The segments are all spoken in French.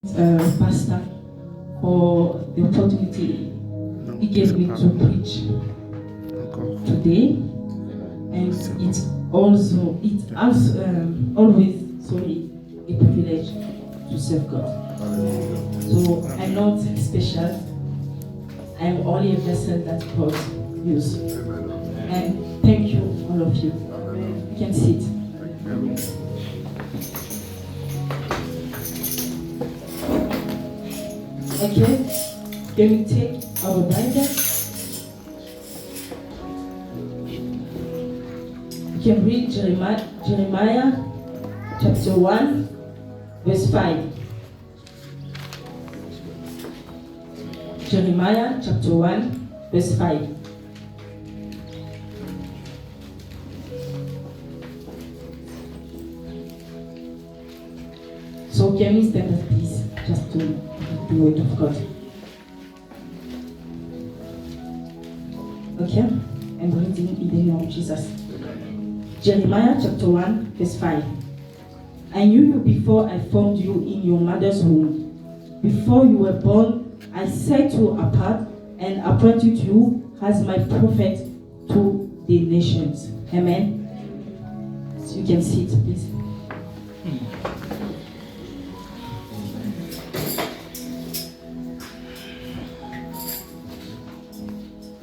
pastor for the opportunity he gave me to preach today, and it's also always a privilege to serve God. So I'm not special. I'm only a vessel that God uses. And thank you, all of you. You can sit. Okay, can we take our Bible? You can read Jeremiah chapter 1, verse 5. Jeremiah chapter 1, verse 5. So can we stand up, please, just to read the word of God? Okay, I'm reading in the name of Jesus. Jeremiah chapter 1, verse 5. I knew you before I formed you in your mother's womb. Before you were born, I set you apart and appointed you as my prophet to the nations. Amen. So you can sit, please.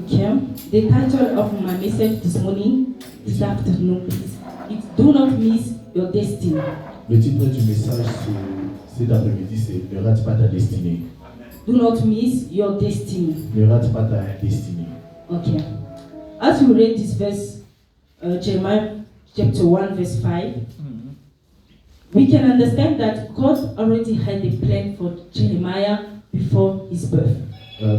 Okay. The title of my message this morning, this afternoon, please. It's Do Not Miss Your Destiny. Le titre du message cet après-midi, c'est Ne rate pas ta destinée. Do not miss your destiny. Ne rate pas ta destinée. Okay. As we read this verse, Jeremiah chapter 1, verse 5, we can understand that God already had a plan for Jeremiah before his birth.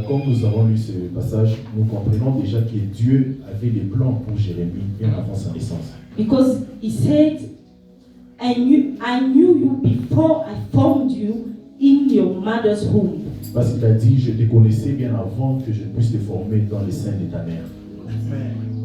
Comme nous avons lu ce passage, nous comprenons déjà que Dieu avait des plans pour Jérémie bien avant sa naissance. Because he said, I knew you before I formed you in your mother's womb. Parce qu'il a dit, je te connaissais bien avant que je puisse te former dans le sein de ta mère.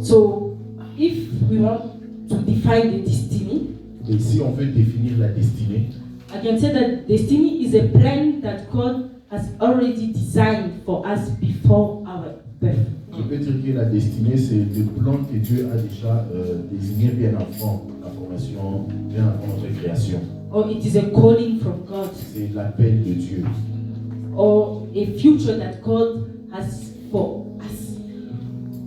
So, if we want to define the destiny, Et si on veut définir la destinée, I can say that destiny is a plan that God has already designed for us before our birth. je peux dire que la destinée, c'est le plan que Dieu a déjà désigné bien avant la formation, bien avant notre création. Or it is a calling from God, C'est l'appel de Dieu. or a future that God has for us.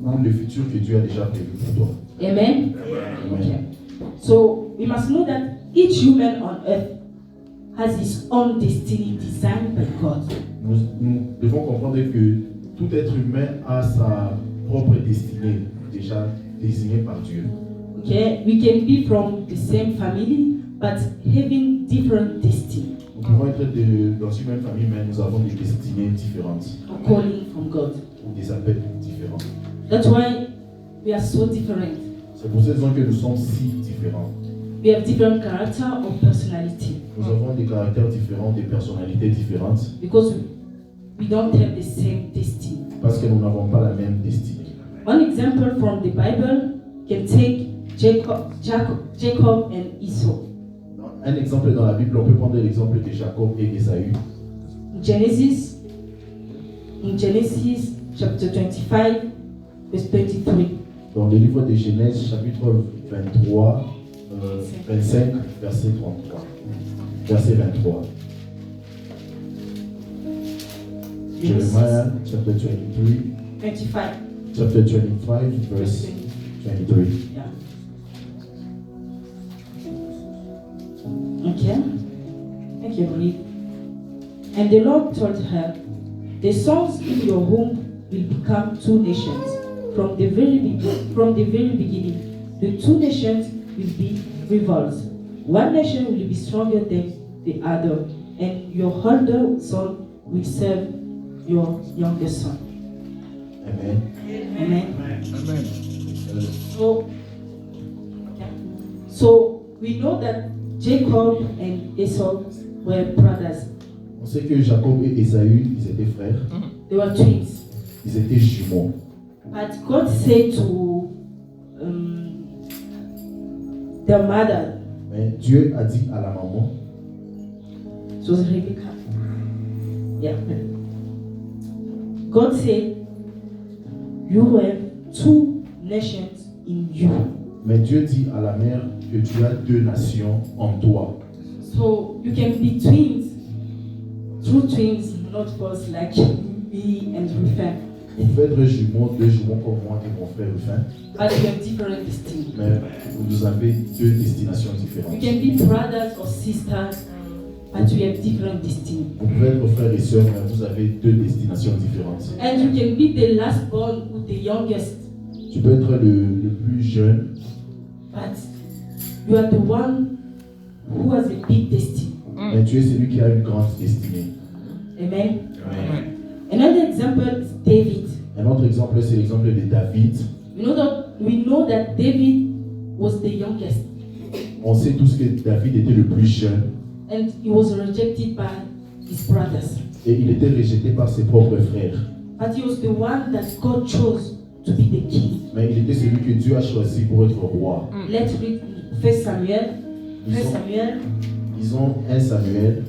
Ou le futur que Dieu a déjà prévu pour toi. Amen? Amen. Okay. So we must know that each human on earth has his own destiny designed by God. Nous devons comprendre que tout être humain a sa propre destinée déjà désignée par Dieu. Okay? We can be from the same family, but having different destiny. Nous pouvons être dans une même famille, mais nous avons des destinées différentes A calling from God. ou des appels différents. That's why we are so different. C'est pour cette raison que nous sommes si différents. We have different character or personality. Nous avons des caractères différents, des personnalités différentes, Because we don't have the same destiny. parce que nous n'avons pas la même destinée. One example from the Bible can take Jacob and Esau. Un exemple dans la Bible, on peut prendre l'exemple de Jacob et Ésaü. In Genesis chapter 25, verse 23. Dans le livre de Genèse, chapitre 23, 25, verset 33. Verset 23. Jeremiah chapter 25. chapter 25, verse 23. Yeah. Okay. Thank you, read. And the Lord told her, the sons in your womb will become two nations. From the very beginning, the two nations will be rivals. One nation will be stronger than the other, and your older son will serve your younger son. Amen. Amen. Amen. So we know that Jacob and Esau were brothers. On sait que Jacob et Ésaü, ils étaient frères, They were twins. ils étaient jumeaux. But God said to their mother, Mais Dieu a dit à la maman, it was Rebecca, Yeah. God said, you have two nations in you. Mais Dieu dit à la mère que tu as deux nations en toi. So you can be twins, true twins, not false like me and Rufin. Vous pouvez être jumeaux, deux jumeaux comme moi et mon frère Rufin, But you have different destiny. mais vous avez deux destinations You différentes. can be brothers or sisters, but you have different destiny. Vous pouvez être frères et sœurs, mais vous avez deux destinations différentes. And you can be the last born or the youngest, Tu peux être le plus jeune, but you are the one who has a big destiny. mais tu es celui qui a une grande destinée. Amen. Amen. Another example is David. Un autre exemple, c'est l'exemple de David. We know that David was the youngest, On sait tous que David était le plus jeune and he was rejected by his brothers. et il était rejeté par ses propres frères. But he was the one that God chose to be the king. Mais il était celui que Dieu a choisi pour être roi. Let's read 1 Samuel. 1 Samuel Disons 1 Samuel,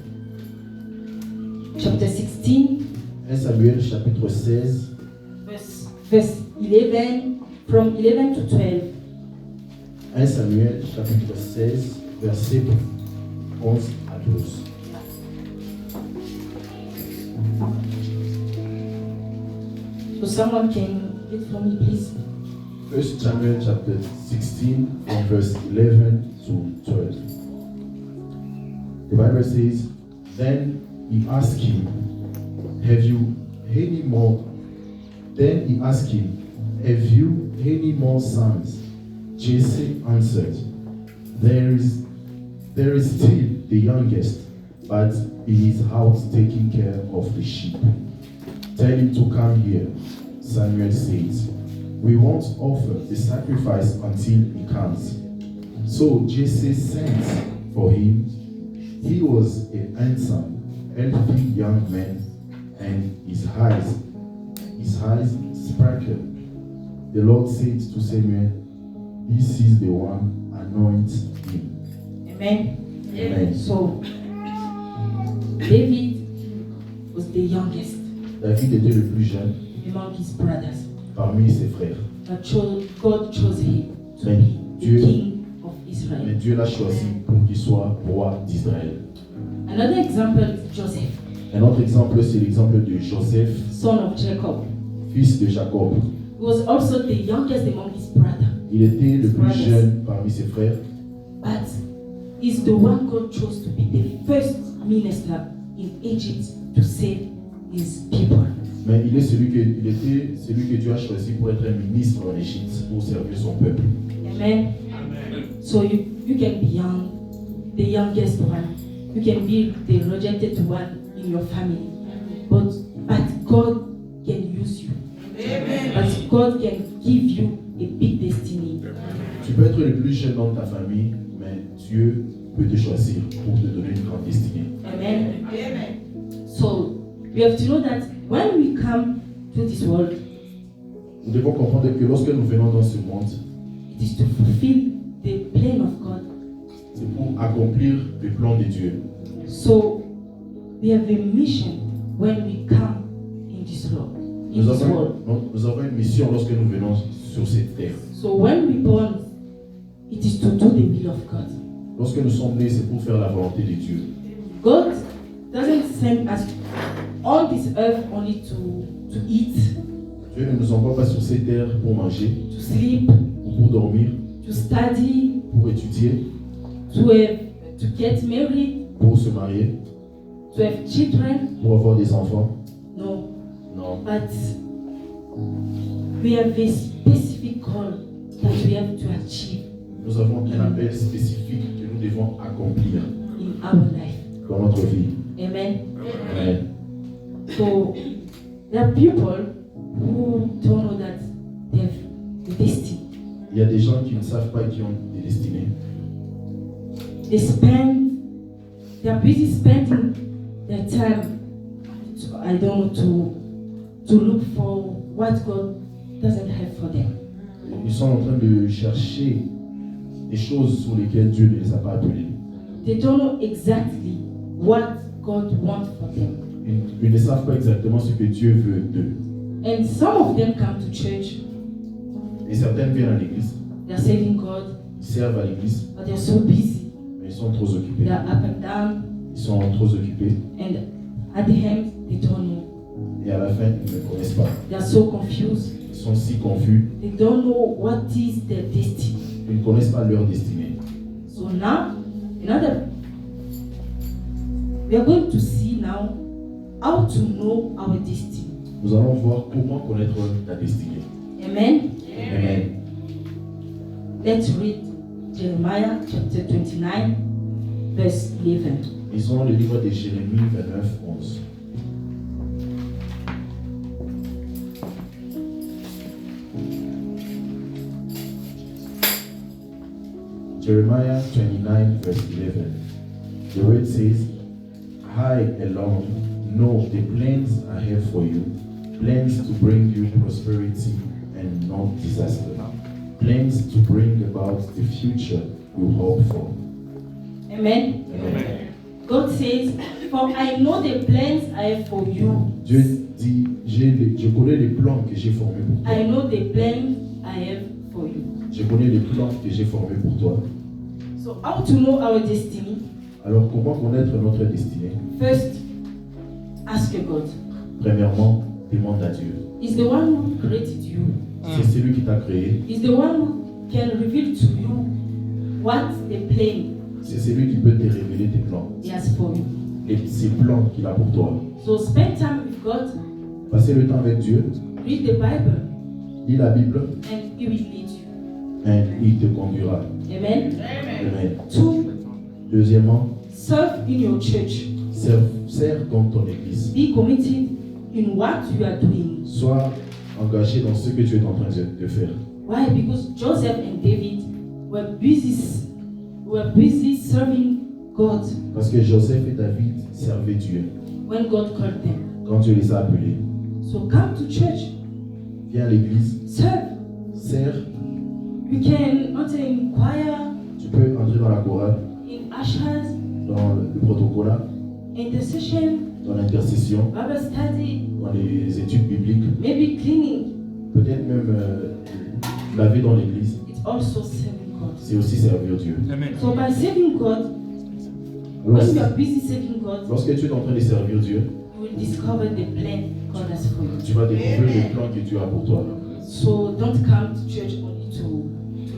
chapter 16, 1 Samuel chapitre 16, verse 11, from 11 to 12. 1 Samuel chapitre 16, verset 11 à 12. So someone can read for me, please. 1 Samuel chapter 16, from verse 11 to 12. The Bible says, Then he asked him, Have you any more? Then he asked him, Have you any more sons? Jesse answered, There is still the youngest, but he is out taking care of the sheep. Tell him to come here. Samuel says, We won't offer the sacrifice until he comes. So Jesse sent for him. He was a handsome, healthy young man, and his eyes sparkled. The Lord said to Samuel, This is the one, anoint him. Amen. Amen. So David was the youngest David était le plus jeune among his brothers. parmi ses frères. But God chose him to Mais be the Dieu, king of mais Israel. Dieu l'a choisi pour qu'il soit roi d'Israël. Another example is Joseph, Un autre exemple, c'est l'exemple de Joseph, son of Jacob. fils de Jacob. He was also the youngest among his brothers. Il était le plus jeune parmi ses frères, But he's the one God chose to be the first minister in Egypt to save his people. mais il était celui que Dieu a choisi pour être un ministre en Égypte, pour servir son peuple. Amen. So you can be young, the youngest one. You can be the rejected one in your family. But God can use you. But God can give you a big destiny. Tu peux être le plus jeune dans ta famille, mais Dieu peut te choisir pour te donner une grande destinée. Amen. So we have to know that when we come to this world, Nous devons comprendre que lorsque nous venons dans ce monde, it is to fulfill the plan of God. c'est pour accomplir le plan de Dieu. So we have a mission when we come in this world. Nous avons une mission lorsque nous venons sur cette terre. So when we born, it is to do the will of God. Lorsque nous sommes nés, c'est pour faire la volonté de Dieu. God doesn't send us on this earth only to eat, Dieu ne nous envoie pas sur cette terre pour manger, to sleep, ou pour dormir, to study, pour étudier, to get married, pour se marier, to have children. pour avoir des enfants. No, Non. but we have a specific call that we have to achieve Nous avons un appel spécifique que nous devons accomplir in our life. dans notre vie. Amen. Amen. So there are people who don't know that they have a destiny. Il y a des gens qui ne savent pas qu'ils ont des destinées. They are busy spending their time, to look for what God doesn't have for them. Ils sont en train de chercher des choses sur lesquelles Dieu ne les a pas appelés. They don't know exactly what God wants for them. ils ne savent pas exactement ce que Dieu veut d'eux. And some of them come to church, Et certaines viennent à l'église, they are serving God, ils servent à l'église, but they are so busy. mais ils sont trop They occupés. are up and down, Ils sont trop occupés and at the end, they don't know. et à la fin, ils ne connaissent pas. They are so confused. Ils sont si confus, They don't know what is their destiny. ils ne connaissent pas leur destinée. So now, we are going to see now how to know our destiny. Nous allons voir comment connaître ta destinée. Amen. Amen. Let's read Jeremiah chapter 29, verse 11. Lisons le livre de Jérémie 29, 11. Jeremiah 29, verse 11. The word says, I alone know the plans I have for you, plans to bring you prosperity and not disaster, plans to bring about the future you hope for. Amen. Amen. God says, for I know the plans I have for you. Dieu dit, je connais les plans que j'ai formés pour toi. I know the plans I have for you. Je connais les plans que j'ai formés pour toi. So how to know our destiny? Alors comment connaître notre destinée? First, ask God. Premièrement, demande à Dieu. He's the one who created you. C'est celui qui t'a créé. He's the one who can reveal to you what the plan C'est celui qui peut te révéler tes plans. He has for you. Ces plans qu'il a pour toi. So spend time with God, Passez le temps avec Dieu. read the Bible, Lis la Bible and He will lead you. et il te conduira. Amen. Amen. Two, Deuxièmement, serve in your church. sers dans ton église. Be committed in what you are doing. Sois engagé dans ce que tu es en train de faire. Why? Because Joseph and David were busy serving God Parce que Joseph et David servaient Dieu when God called them. quand Dieu les a appelés. So come to church, Viens à l'église, serve. sers. You can enter in choir, Tu peux entrer dans la chorale, in ushers, dans le protocole, intercession, dans l'intercession, Bible study, dans les études bibliques, maybe cleaning. peut-être même laver dans l'église. It's also serving God. C'est aussi servir Dieu. Amen. So by serving God, Alors, when you are busy serving God, lorsque tu es en train de servir Dieu, you will discover the plan God has for you. tu vas découvrir les plans que Dieu a pour toi. So don't come to church only to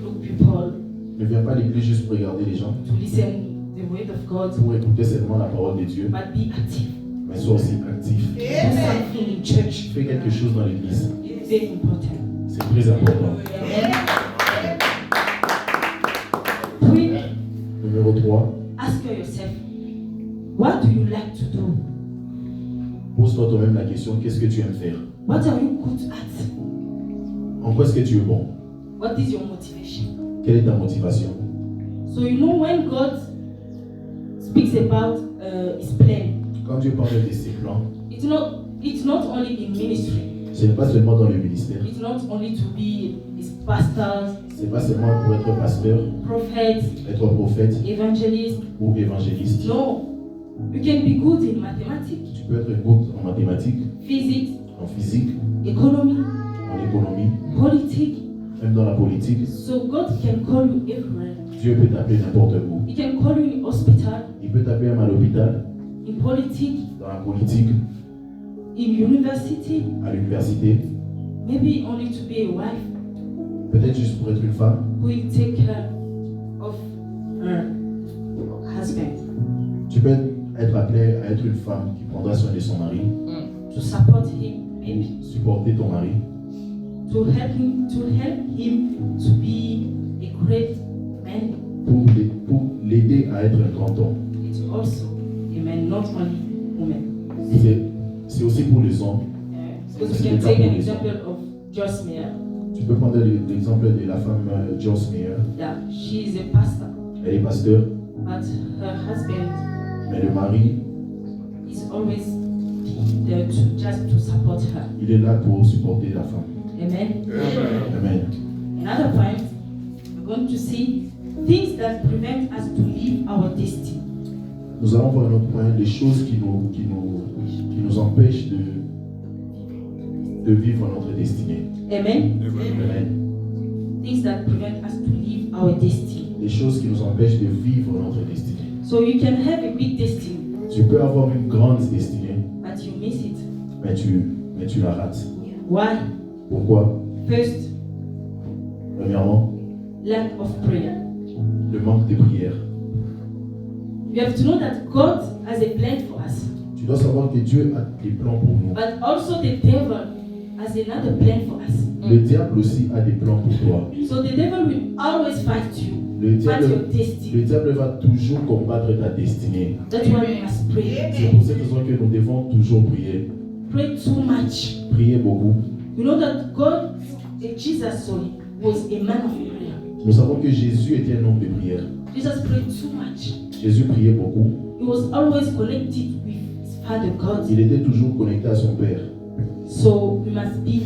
look people, Ne viens pas à l'église juste pour regarder les gens, to listen the word of God, pour écouter seulement la parole de Dieu, but be active. mais sois aussi actif. Do something in church. Fais quelque chose dans l'église. It's very important. C'est très important. Amen. Three, Numéro 3, ask yourself, what do you like to do? pose-toi toi-même la question, qu'est-ce que tu aimes faire? What are you good at? En quoi est-ce que tu es bon? What is your motivation? Quelle est ta motivation? So you know when God speaks about His plan, Quand Dieu parle de ses plans, it's not only in ministry. ce n'est pas seulement dans le ministère, It's not only to be His pastors, ce n'est pas seulement pour être pasteur, prophets, être prophète evangelists. ou évangéliste. No, you can be good in mathematics, Tu peux être good en mathématiques, physics, en physique, economy, en économie, politics. même dans la politique. So God can call you everywhere. Dieu peut t'appeler n'importe où. He can call you in hospital, Il peut t'appeler même à l'hôpital, in politics, dans la politique, in university, à l'université, maybe only to be a wife peut-être juste pour être une femme. who will take care of her husband, Tu peux être appelé à être une femme qui prendra soin de son mari, to support him, maybe supporter ton mari, to help him to be a great man. pour l'aider à être un grand homme. It's also a man, not only women. C'est aussi pour les hommes. Because we can take an example of Joss Meyer. Tu peux prendre l'exemple de la femme Joss Meyer. Yeah, she is a pastor, Elle est pasteur, but her husband mais le mari, is always there to support her. il est là pour supporter la femme. Amen. Amen. Another point, we're going to see things that prevent us to live our destiny. Nous allons voir un autre point, les choses qui nous empêchent de vivre notre destinée. Amen. Amen. Things that prevent us to live our destiny. Des choses qui nous empêchent de vivre notre destinée. So you can have a big destiny, Tu peux avoir une grande destinée, but you miss it. mais tu la rates. Why? Pourquoi? First, Premièrement, lack of prayer. le manque de prière. You have to know that God has a plan for us, Tu dois savoir que Dieu a des plans pour nous. but also the devil has another plan for us. Le diable aussi a des plans pour toi. So the devil will always fight you, Le fight diable, your destiny. le diable va toujours combattre ta destinée. That's why we must pray. C'est pour cette raison que nous devons toujours prier. Pray too much. Prier beaucoup. You know that Jesus was a man of prayer. Nous savons que Jésus était un homme de prière. Jesus prayed too much. Jésus priait beaucoup. He was always connected with his Father God. Il était toujours connecté à son Père. So we must be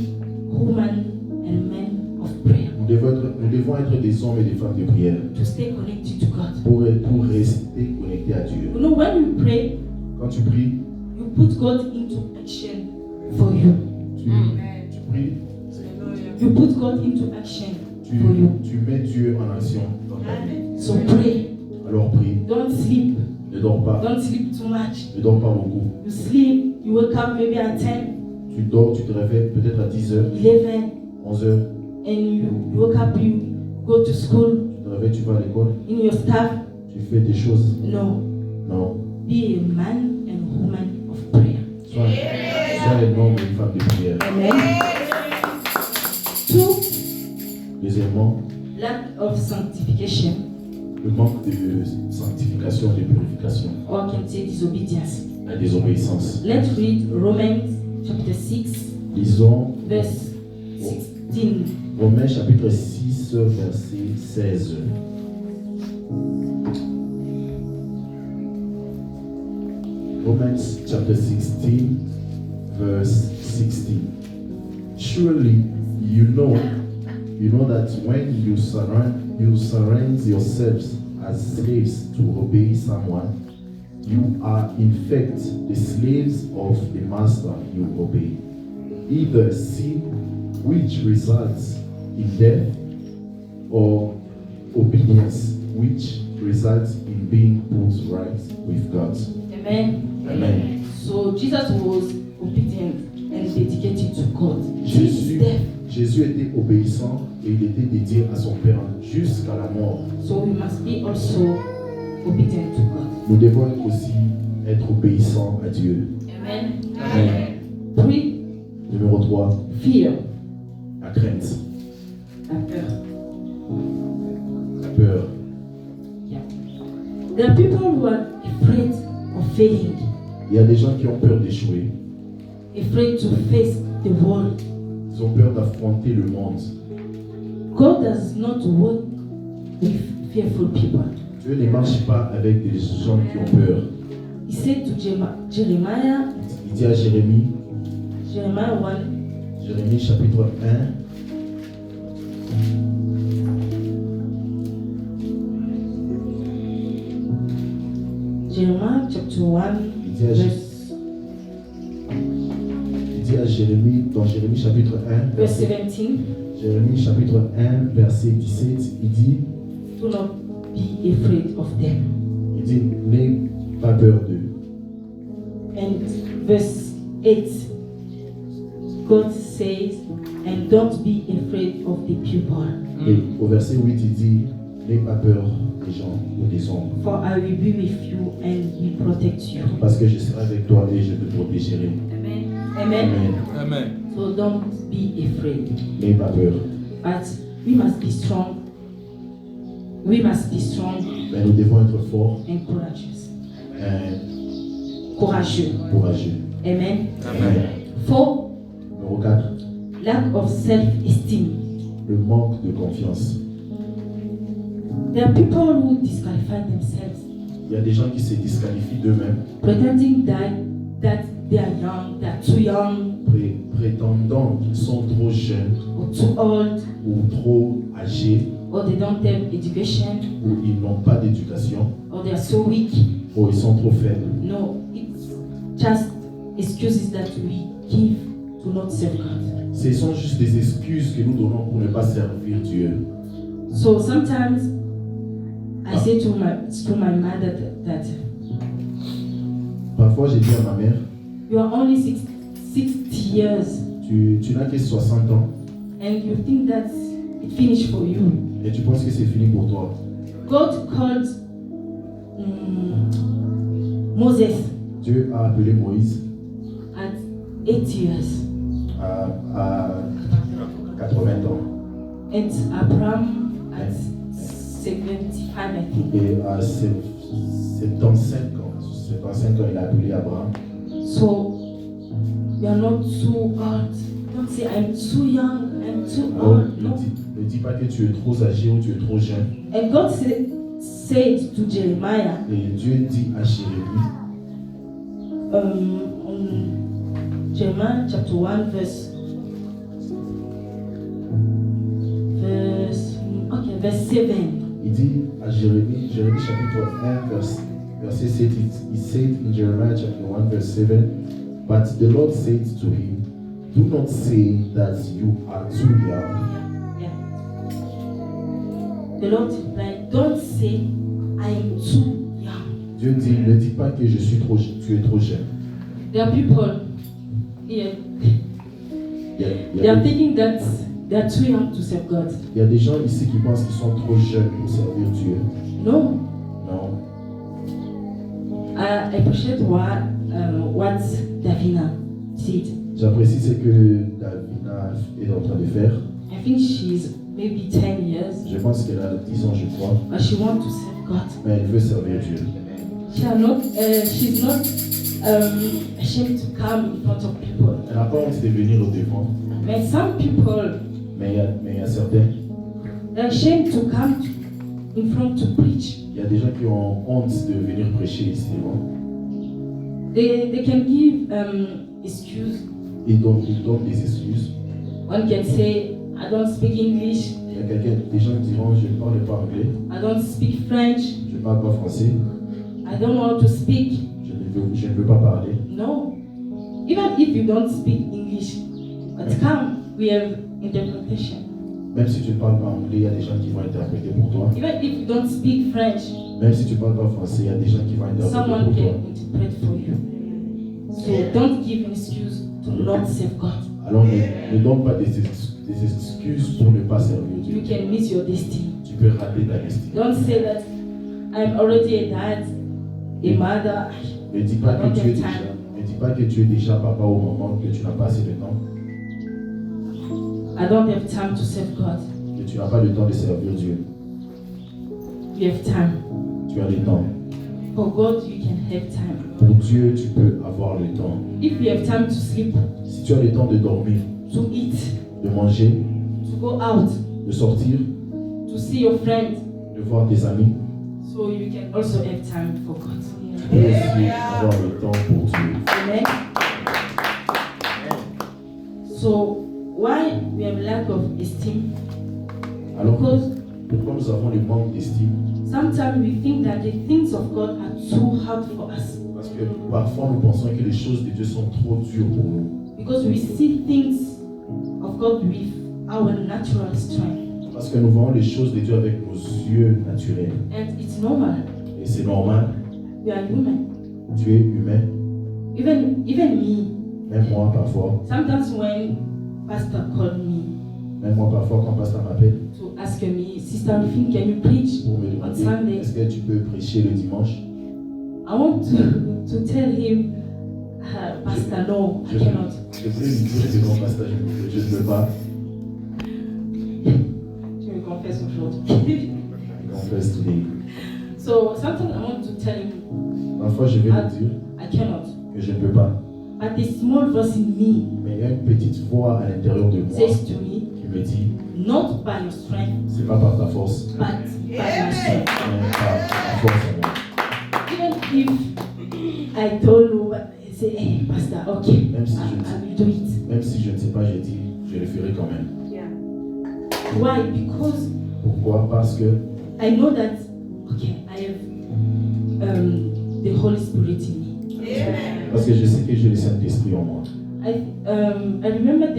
women and men of prayer Nous devons être des hommes et des femmes de prière to stay connected to God. pour rester connectés à Dieu. You know, when you pray, Quand tu pries, you put God into action for you. tu pries, You put God into action for you. tu mets Dieu en action dans ta vie. So pray. Alors prie, Don't sleep. ne dors pas, Don't sleep too much. ne dors pas beaucoup. You sleep. You wake up maybe at 10, Tu dors, tu te réveilles peut-être à 10h, 11, 11h, and you wake up. You go to school tu te réveilles, tu vas à l'école, in your stuff. tu fais tes choses. No. Non, Be a man and woman of prayer. sois un homme et une femme de prière. Amen. Two, Deuxièmement, lack of sanctification, le manque de sanctification, de purification, or I can say disobedience. la désobéissance. Let's read Romans chapter 6, Lisons verse 16. Romains chapitre 6, verset 16. Romans chapter 16, verse 16. Surely you know that when you surrender yourselves as slaves to obey someone, you are in fact the slaves of the master you obey. Either sin, which results in death, or obedience, which results in being put right with God. Amen. Amen. So Jesus was obedient and dedicated to God. Till his death. Jésus était obéissant et il était dédié à son Père jusqu'à la mort. So we must be also obedient to God. Nous devons aussi être obéissants à Dieu. Amen. Amen. 3, Numéro 3, fear. la crainte, La peur. la peur. Yeah. There are people who are afraid of failing, Il y a des gens qui ont peur d'échouer. afraid to face the world. Ils ont peur d'affronter le monde. God does not work with fearful people. Dieu ne marche pas avec des gens qui ont peur. He said to Jeremiah, Il dit à Jérémie, Jeremiah 1, Jérémie chapitre 1, Jeremiah chapter 1, verse il dit à Jérémie, dans Jérémie chapitre 1, verse 17, Jérémie chapitre 1, verset 17, il dit, do not be afraid of them. il dit, n'aie pas peur d'eux. And verse 8, God says, and don't be afraid of the people, Et au verset 8, il dit, n'aie pas peur des gens ou des hommes, for I will be with you and will protect you. parce que je serai avec toi et je te protégerai. Amen. Amen. So don't be afraid. N'aie pas peur. But we must be strong. We must be strong Mais nous devons être forts and courageous. et Courageux. courageux. Amen. Amen. 4, Numéro 4, lack of self-esteem. le manque de confiance. There are people who disqualify themselves, Il y a des gens qui se disqualifient d'eux-mêmes, pretending that they are young, they are too young, prétendant qu'ils sont trop jeunes or too old, ou trop âgés, or they don't have education, ou ils n'ont pas d'éducation, or they are so weak. ou ils sont trop faibles. No, it's just excuses that we give to not serve God. Ce sont juste des excuses que nous donnons pour ne pas servir Dieu. So sometimes I say to my mother that Parfois, j'ai dit à ma mère, you are only 60 years tu n'as que 60 ans and you think that it finished for you. et tu penses que c'est fini pour toi. God called Moses Dieu a appelé Moïse at 8 years à 80 ans and Abraham at 75, I think. et à 75 ans. 75 ans, il a appelé Abraham. So you are not too old. Don't say I'm too young, I'm too Alors, old. No. ne dis pas que tu es trop âgé ou tu es trop jeune. And God said to Jeremiah, Et Dieu dit à Jérémie, on Jeremiah chapter 1 verse 7. il dit à Jérémie chapitre 1 verset 7, he said in Jeremiah chapter 1 verse 7, but the Lord said to him, do not say that you are too young. Yeah. The Lord replied, don't say I am too young. Dieu dit, ne dis pas que tu es trop jeune. There are people here, Il they are thinking that they are too young to serve God. y a des gens ici qui pensent qu'ils sont trop jeunes pour servir Dieu. No. Non. I appreciate what Davina said. J'apprécie ce que Davina est en train de faire. I think she's maybe 10 years, Je pense qu'elle a 10 ans, je crois. but she wants to serve God. Mais elle veut servir Dieu. She's not ashamed to come in front of people. Elle n'a pas honte de venir au devant. But some people, Mais il y a certains, they're ashamed to come in front to preach. il y a des gens qui ont honte de venir prêcher ici devant. They can give excuse. Ils donnent des excuses. One can say, I don't speak English, Il y a des gens qui diront, je ne parle pas anglais, I don't speak French, je ne parle pas français, I don't know how to speak. je ne veux pas parler. No. Even if you don't speak English, but come, we have interpretation. Même si tu ne parles pas anglais, il y a des gens qui vont interpréter pour toi. Even if you don't speak French, Même si tu ne parles pas français, il y a des gens qui vont interpréter someone pour toi. can interpret for you. So don't give an excuse to not serve God. Alors ne donne pas des excuses pour ne pas servir Dieu. You can miss your destiny. Tu peux rater ta destinée. Don't say that I'm already a dad, a mother. Ne dis pas que tu es déjà papa au moment que tu n'as pas assez de temps, I don't have time to serve God. que tu n'as pas le temps de servir Dieu. You have time. Tu as le temps. For God, you can have time. Pour Dieu, tu peux avoir le temps. If you have time to sleep, Si tu as le temps de dormir, to eat, de manger, to go out, de sortir, to see your friends, de voir tes amis, so you can also have time for God. tu peux aussi avoir le temps pour Dieu. Amen. So why we have lack of esteem? Alors, Because pourquoi nous avons le manque d'estime? sometimes we think that the things of God are too hard for us. Parce que parfois nous pensons que les choses de Dieu sont trop dures pour nous. Because we see things of God with our natural strength. Parce que nous voyons les choses de Dieu avec nos yeux naturels. And it's normal. Et c'est normal. We are human. Tu es humain. Even me. Même moi parfois. Sometimes when pastor called me Même moi parfois quand pasteur m'appelle to ask me, Sister Rufin, can you preach pour me on demander Sunday? est-ce que tu peux prêcher le dimanche? I want to tell him, Pastor, no, I cannot. Je peux lui dire que non pasteur, je ne peux pas. Je me confesse aujourd'hui. Confess today. So sometimes I want to tell him, Parfois je vais lui dire I cannot. que je ne peux pas. But the small voice in me Mais il y a une petite voix à l'intérieur de moi says to me, qui me dit not by your strength, c'est pas par ta force, but by my strength. mais par ta force à moi. Even if I told you, I say, hey, Pastor, okay, Même si I will do it. Même si je ne sais pas, je dis je le ferai quand même. Yeah. Why? Because Pourquoi? Parce que I know that, okay, I have the Holy Spirit in me. Parce que je sais que j'ai le Saint-Esprit en moi. I remember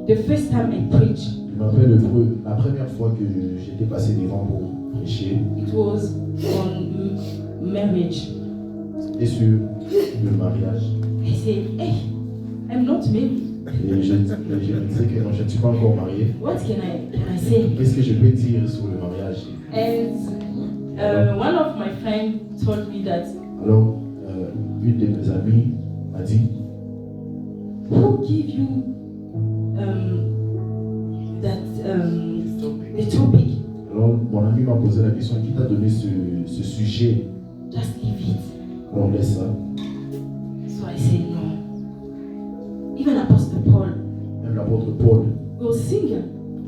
the first time I preached. Je me rappelle la première fois que j'étais passé devant pour prêcher. It was on marriage. C'était sur le mariage. I said, hey, I'm not married. Et je me disais que non, je ne suis pas encore marié. What can I say? Qu'est-ce que je peux dire sur le mariage? And one of my friends told me that. Alors, une de mes amies m'a dit, who give you the topic? Alors, mon ami m'a posé la question, qui t'a donné ce sujet? Just leave it. On laisse ça. So I said no. Even Apostle Paul. Même l'apôtre Paul. He was single.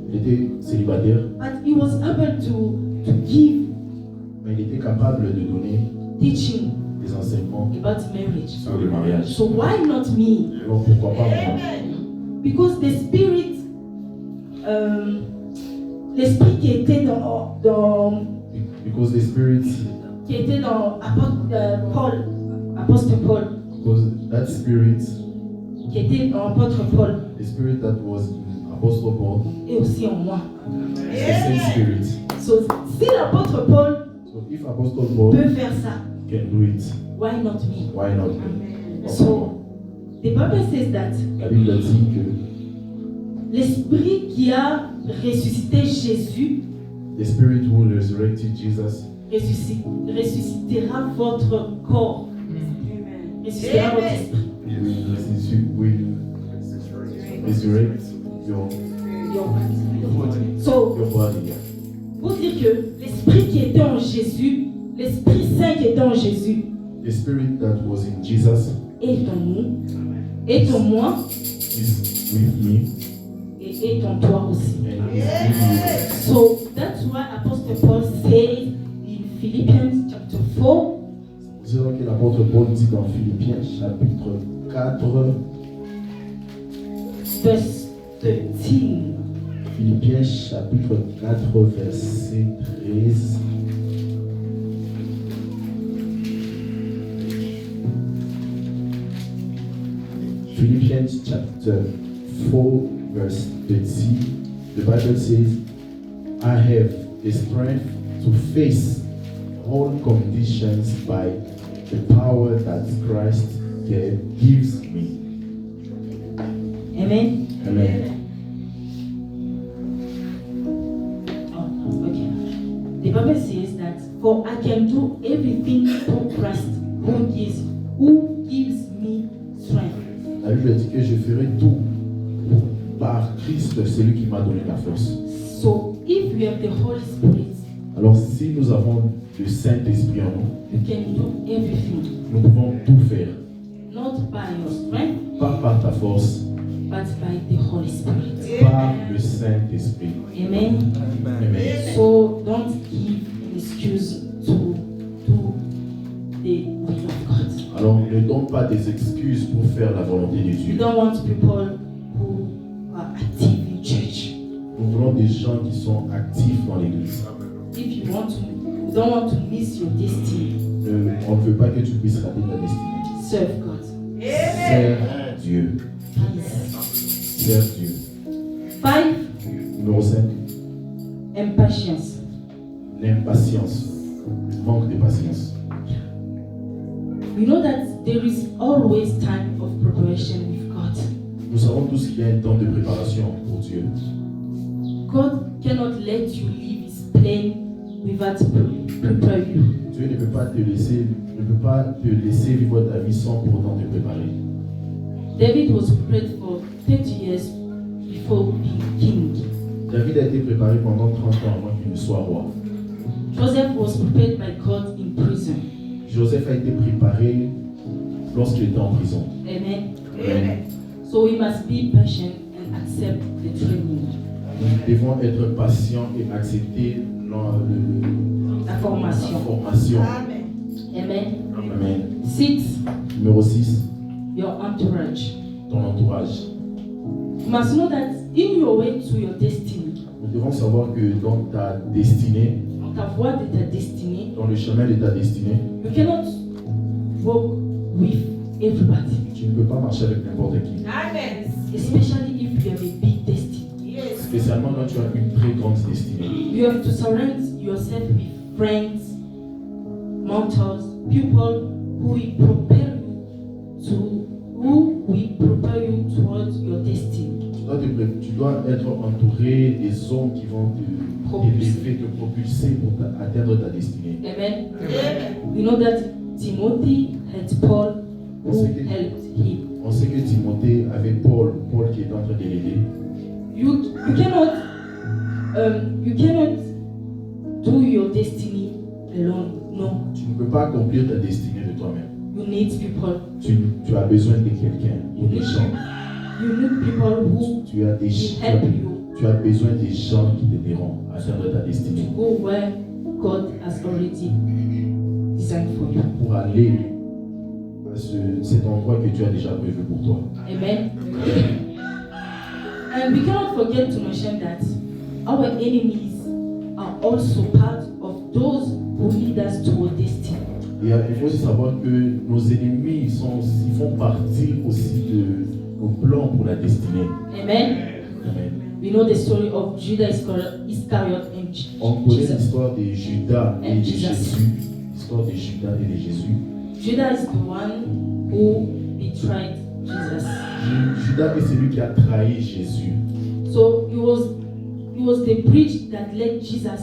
Il était célibataire. But he was able to give. Mais il était capable de donner teaching des enseignements about marriage. Sur le mariage. So why not me? Alors pourquoi pas moi? Because the spirit, l'esprit qui était dans Because the spirit. Qui était dans Apostle Paul. Because that spirit. Qui était dans Apôtre Paul. The spirit that was in Apostle Paul. Et aussi en moi. It's the same spirit. So si l'apôtre Paul. So if Apostle Paul peut faire ça. Can do it. Why not me? Why not me? So the Bible says that. La Bible dit que l'esprit qui a ressuscité Jésus. The spirit who resurrected Jesus. Ressuscitera votre corps. Ressuscitera votre esprit. Will resurrect your body. So, pour dire que l'esprit qui était en Jésus, l'Esprit Saint qui était en Jésus, the spirit that was in Jesus est en nous, est en moi, is with me, et est en toi aussi. And is in you. So that's why Apostle Paul says in Philippians chapter 4. C'est ce que l'apôtre Paul dit dans Philippiens chapitre 4, verse 13. Philippiens chapitre 4, verset 13. Philippians chapter 4, verse 13. The Bible says, I have the strength to face all conditions by the power that Christ gives me. Amen. Amen. Oh, okay. The Bible says that, for I can do everything through Christ who gives me strength. La Bible dit que je ferai tout par Christ, celui qui m'a donné la force. So, if we have the Holy Spirit, alors si nous avons le Saint-Esprit en nous, you can do everything. Nous pouvons tout faire. Not by your strength, pas par ta force, but by the Holy Spirit. Par le Saint-Esprit. Amen. Amen. So don't give an excuse to do the will of God. Alors ne donne pas des excuses pour faire la volonté de Dieu. We don't want people who are active in church. Nous voulons des gens qui sont actifs dans l'église. If you don't want to miss your destiny. On ne veut pas que tu puisses rater ta destinée. Serve God. Serve Dieu. Serve Dieu. 5. Numéro 5. Impatience. L'impatience. Le manque de patience. We know that there is always time of preparation with God. Nous savons tous qu'il y a un temps de préparation pour Dieu. God cannot let you live His plan without preparing you. Dieu ne peut pas te laisser vivre ta vie sans pour autant te préparer. David was prepared for 30 years before being king. David a été préparé pendant 30 ans avant qu'il ne soit roi. Joseph was prepared by God in prison. Joseph a été préparé lorsqu'il était en prison. Amen. Amen. So we must be patient and accept the training. Nous devons être patients et accepter la formation. Amen. Amen. Amen. 6. Numéro 6. Your entourage. Ton entourage. You must know that in your way to your destiny. Nous devons savoir que dans ta destinée, dans ta voie de ta destinée, dans le chemin de ta destinée, you cannot walk with everybody. Tu ne peux pas marcher avec n'importe qui. Amen. Especially if you have a big destiny. Yes. Spécialement quand tu as une très grande destinée. You have to surround yourself with friends, mentors, people who will prepare you towards your destiny. Tu dois être entouré des hommes qui vont t'élever, te propulser pour atteindre ta destinée. Amen. Amen. We know that Timothy had Paul who Okay. helped him. On sait que Timothée avait Paul qui est en train de l'aider. You cannot do your destiny alone. No, Tu ne peux pas accomplir ta destinée de toi-même. you need people. Tu as besoin de quelqu'un, ou des gens. You need people who Tu as help you tu as besoin des gens qui t'aideront à atteindre ta destinée. go where God has already designed for you. Pour aller à cet endroit que Dieu a déjà prévu pour toi. Amen. And we cannot forget to mention that our enemies are also part of those who lead us to our destiny. Et il faut aussi savoir que nos ennemis ils font partie aussi de nos plans pour la destinée. Amen. Amen. We know the story of Judas Iscariot and On connaît Jesus. l'histoire de Judas et And de Jesus. Jésus. L'histoire de Judas et de Jésus. Judas is the one who betrayed Jesus. Judas est celui qui a trahi Jésus. So it was the bridge that led Jesus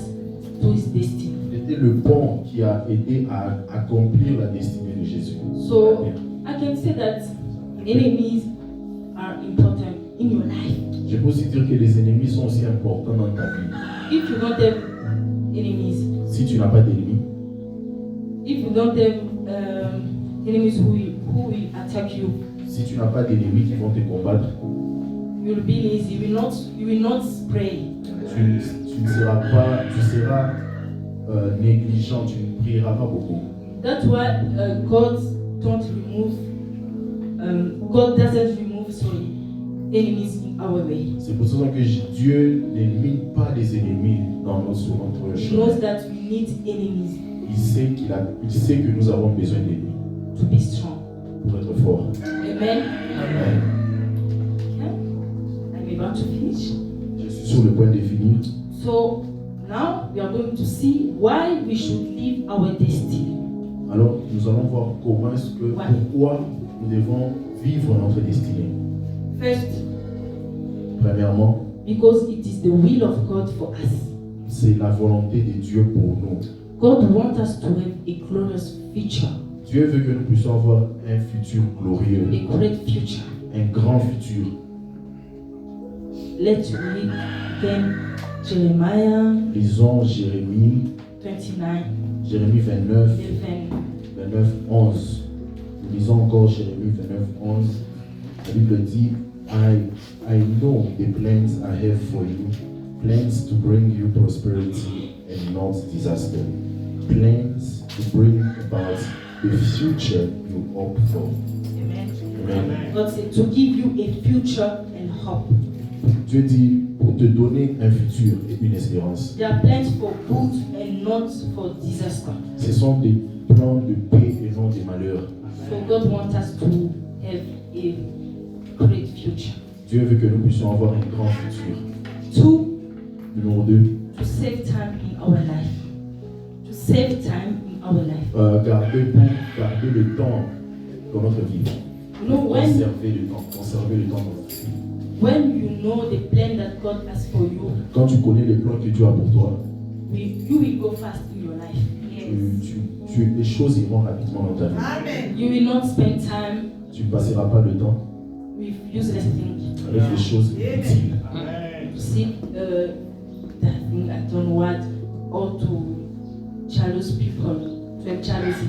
to his destiny. C'était le pont qui a aidé à accomplir la destinée de Jésus. So I can say that enemies are important in your life. Je peux aussi dire que les ennemis sont aussi importants dans ta vie. If you don't have enemies, Si tu n'as pas d'ennemis, if you don't have enemies who will attack you, si tu n'as pas d'ennemis qui vont te combattre, you'll be lazy. You will not pray. tu seras négligent, tu ne prieras pas beaucoup. That's why God doesn't remove enemies in our way. C'est pour ça que Dieu n'élimine pas les ennemis sur notre He chemin. knows that we need enemies Il sait que nous avons besoin d'ennemis to be strong. pour être forts. Amen. Amen. Yeah? I'm about to finish. Je suis sur le point de finir. So now we are going to see why we should live our destiny. Alors, nous allons voir pourquoi nous devons vivre notre destinée. First, Premièrement, because it is the will of God for us. c'est la volonté de Dieu pour nous. God wants us to have a glorious future, Dieu veut que nous puissions avoir un futur glorieux, a great future. un grand futur. Let's read again Jeremiah Lisons Jérémie 29, Jérémie 29, 11. 11. Nous lisons encore Jérémie 29, 11. La Bible dit, I know the plans I have for you, plans to bring you prosperity and not disaster, plans to bring about the future you hope for. Amen. Amen. God said to give you a future and hope. Dieu dit pour te donner un futur et une espérance. There are plans for good and not for disaster. Ce sont des plans de paix et non des malheurs. So God wants us to have a great future. Dieu veut que nous puissions avoir un grand futur. 2, Numéro 2, to save time in our life. To save time in our life. garder le temps dans notre vie. You know, Conserver le temps dans notre vie. when you know the plan that God has for you, Quand tu connais les plans que Dieu a pour toi, you will go fast in your life. les choses iront rapidement dans ta vie. Amen. You will not spend time Tu ne passeras pas le temps with useless things. avec les choses utiles. To see that thing I don't want, or to jealous people, to have jealousy.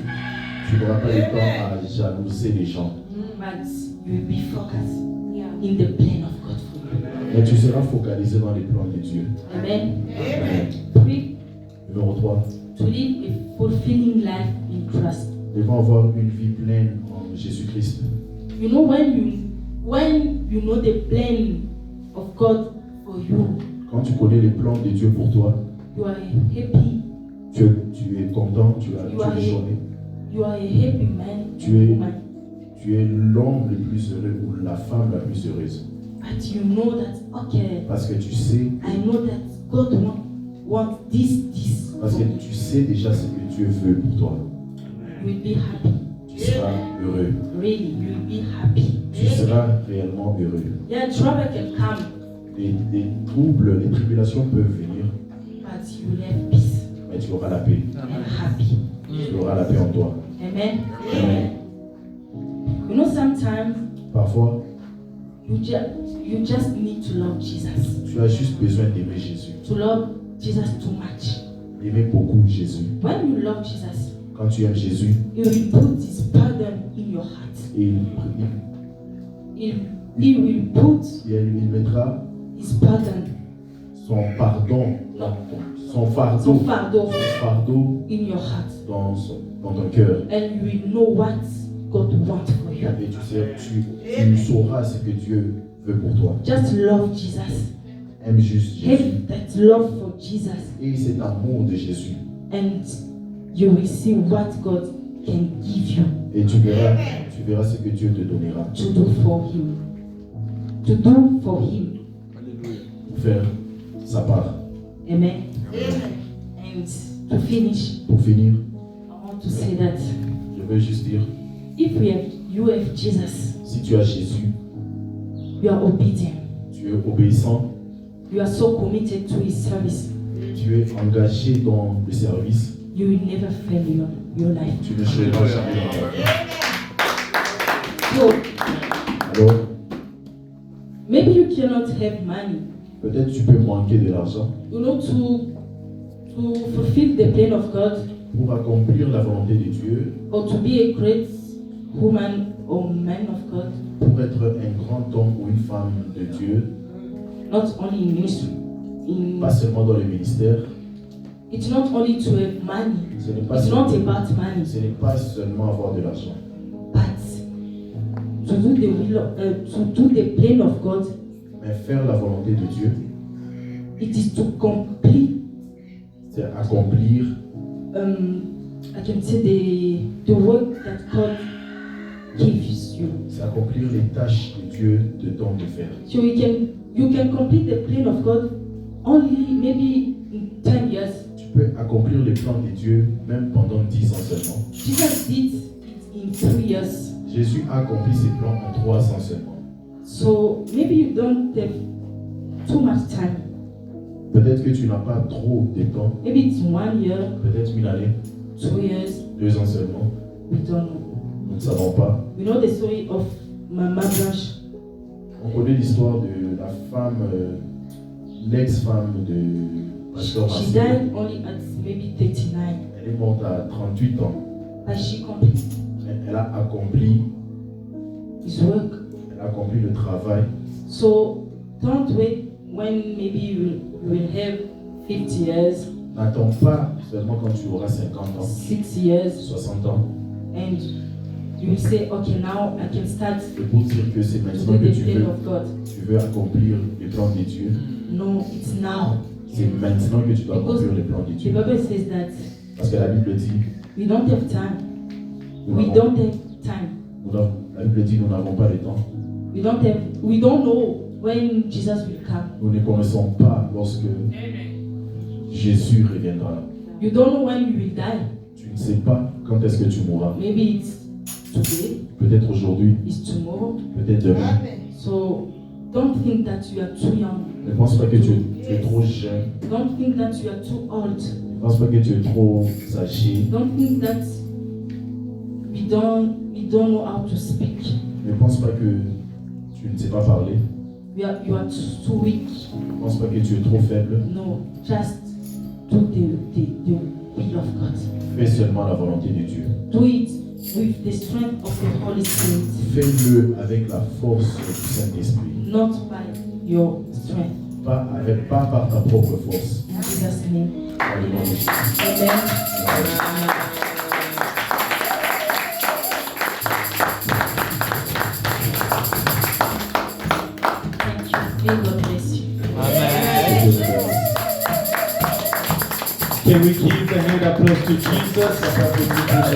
Tu n'auras pas le temps à jalouser les gens. But you will be focused in the plan of God for you. Mais tu seras focalisé dans les plans de Dieu. Amen. Amen. 3, Numéro 3, to live a fulfilling life in Christ. nous devons avoir une vie pleine en Jésus-Christ. You know, when you know the plan of God for you, Quand tu connais les plans de Dieu pour toi, you are happy. tu es content, tu es journée. You are a happy man, Tu es, woman. Tu es l'homme le plus heureux ou la femme la plus heureuse. But you know that, okay, Parce que tu sais, I know that God wants this. parce que tu sais déjà ce que Dieu veut pour toi. You will be happy. Tu seras heureux. Really, you will be happy. Tu seras réellement heureux. Yeah, trouble can come, Les troubles, les tribulations peuvent venir, but you will have peace mais tu auras la paix. and happy. Tu auras la paix en toi. Amen. Amen. You know, sometimes Parfois, you just need to love Jesus. tu as juste besoin d'aimer Jésus. To love Jesus too much. Aimer beaucoup Jésus. When you love Jesus, Quand tu aimes Jésus, He will put His pardon in your heart. et He will put il mettra His pardon, son pardon, son some fardeau fardeau in your heart, dans ton cœur. and you will know what God wants for you. Et tu sauras ce que Dieu veut pour toi. Just love Jesus. Aime juste Jésus. Have that love for Jesus, Et cet amour de Jésus. and you will see what God can give you Et tu verras ce que Dieu te donnera to do for Him. To do for Him. pour faire sa part. Amen. And to finish, Pour finir, I want to say that je veux juste dire, if you have Jesus, si tu as Jésus, you are obedient. tu es obéissant, You are so committed to His service. tu es engagé dans le service, You will never fail in your life. tu ne seras jamais dans ta vie. So Alors, maybe you cannot have money, peut-être tu peux manquer de l'argent you know, to fulfill the plan of God, pour accomplir la volonté de Dieu, or to be a great woman or man of God, pour être un grand homme ou une femme de Dieu, not only in ministry. pas seulement dans le ministère. It's not only to have money. Ce n'est pas It's not seulement, about money, ce n'est pas seulement avoir de l'argent, but to do the will to do the plan of God. mais faire la volonté de Dieu, It is to complete. c'est accomplir I can say the work that God gives you. c'est accomplir les tâches que Dieu te donne de faire. So you can complete the plan of God only maybe in 10 years. Tu peux accomplir les plans de Dieu même pendant 10 ans seulement. Jesus did it in 3 years. Jésus a accompli ses plans en 3 ans seulement. So maybe you don't have too much time. Peut-être que tu n'as pas trop de temps, Maybe it's 1 year, peut-être une année, 2 years. 2 ans seulement. We don't know. Nous ne savons pas. We know the story of Mama Blanche. On connaît l'histoire de la femme, l'ex-femme de Pasteur She Marcel. died only at maybe 39, Elle est morte à 38 ans. but she completed Elle a accompli, his work. elle a accompli le travail. So don't wait when maybe you will have 50 years, N'attends pas seulement quand tu auras 50 ans, 6 years, 60 ans, and you will say, okay, now I can start et pour dire que c'est to maintenant do que the plan of God. tu veux accomplir les plans de Dieu. No, it's now. C'est maintenant que tu dois Because accomplir les plans de the Dieu. Bible says that Parce que la Bible dit, we don't have time. nous We n'avons- don't have time. la Bible dit, nous n'avons pas le temps. We don't know when Jesus will come. Nous ne connaissons pas lorsque Jésus reviendra. You don't know when you will die. Tu ne sais pas quand est-ce que tu mourras. Maybe it's today, Peut-être aujourd'hui, it's tomorrow. peut-être demain. So don't think that you are too young. Ne pense pas que tu es trop jeune. Don't think that you are too old. Ne pense pas que tu es trop âgé. Don't think that we don't know how to speak. Ne pense pas que tu ne sais pas parler. You are too weak. Ne pense pas que tu es trop faible. No, just do the will of God. Fais seulement la volonté de Dieu. Do it with the strength of the Holy Spirit, Fais-le avec la force du Saint-Esprit. not by your strength. Pas par ta propre force. In Jesus' name. Dans le nom de Jésus. Amen. Amen. Thank you. May God bless you. Amen. Can we give a hand applause to Jesus?